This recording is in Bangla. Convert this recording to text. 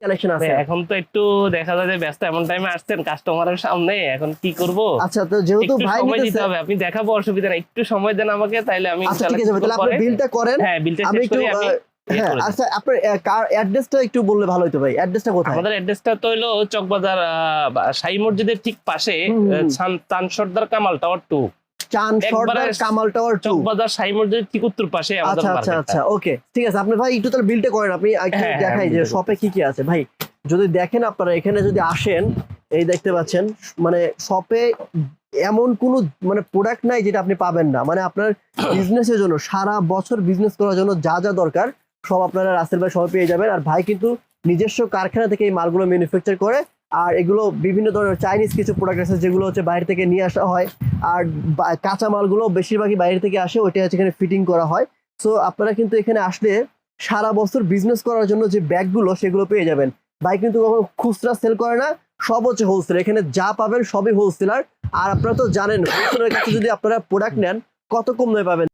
কালেকশন আছে? এখন তো একটু দেখা যায় যে ব্যস্ত, এমন টাইমে আসছেন কাস্টমারের সামনে, এখন কি করব? আচ্ছা, তো যেহেতু একটু ভাই সময় দিতে নিতেছে, হবে, আপনি দেখাবো, অসুবিধা নাই, একটু সময় দেন আমাকে, তাইলে আমি আচ্ছা ঠিক ইনশাআল্লাহ আছে ভাই, তাহলে আপনি বিলটা করেন, হ্যাঁ বিলটা আমি শেষ একটু করি, আমি হ্যাঁ করে দিই। আচ্ছা আপনার কার অ্যাড্রেসটা একটু বললে ভালো হতো ভাই, অ্যাড্রেসটা কোথায়? আমাদের অ্যাড্রেসটা তো হলো চকবাজার শাহী মসজিদের ঠিক পাশে, চান সর্দার কামাল টাওয়ার 2, চান একবারে সর্দার কামাল টাওয়ার 2। চকবাজার শাহী মসজিদের ঠিক উত্তর পাশে আমাদের আচ্ছা আচ্ছা মার্কেটটা। আচ্ছা, ওকে ঠিক আছে। আপনি ভাই একটু তাহলে বিলটা করেন, আপনি একটু হ্যাঁ, দেখাই আমি যে বিলটা শপে কি কি আছে ভাই। যদি দেখেন আপনারা এখানে যদি আসেন, এই দেখতে পাচ্ছেন মানে শপে এমন কোনো মানে প্রোডাক্ট নাই যেটা আপনি পাবেন না। মানে আপনার বিজনেসের জন্য, সারা বছর বিজনেস করার জন্য যা যা দরকার সব আপনারা রাসেল ভাই সবাই পেয়ে যাবেন। আর ভাই কিন্তু নিজস্ব কারখানা থেকে এই মালগুলো ম্যানুফ্যাকচার করে। আর এগুলো বিভিন্ন ধরনের চাইনিজ কিছু প্রোডাক্ট আছে যেগুলো হচ্ছে বাইরে থেকে নিয়ে আসা হয়। আর কাঁচা মালগুলো বেশিরভাগই বাইরে থেকে আসে, ওইটা হচ্ছে এখানে ফিটিং করা হয়। সো আপনারা কিন্তু এখানে আসলে সারা বছর বিজনেস করার জন্য যে ব্যাগগুলো সেগুলো পেয়ে যাবেন। ভাই কিন্তু কখনো খুচরা সেল করে না, সব হচ্ছে হোলসেল। এখানে যা পাবেন সবই হোলসেলার। আর আপনারা তো জানেন হোলসেলের কাছে যদি আপনারা প্রোডাক্ট নেন কত কম দামে পাবেন।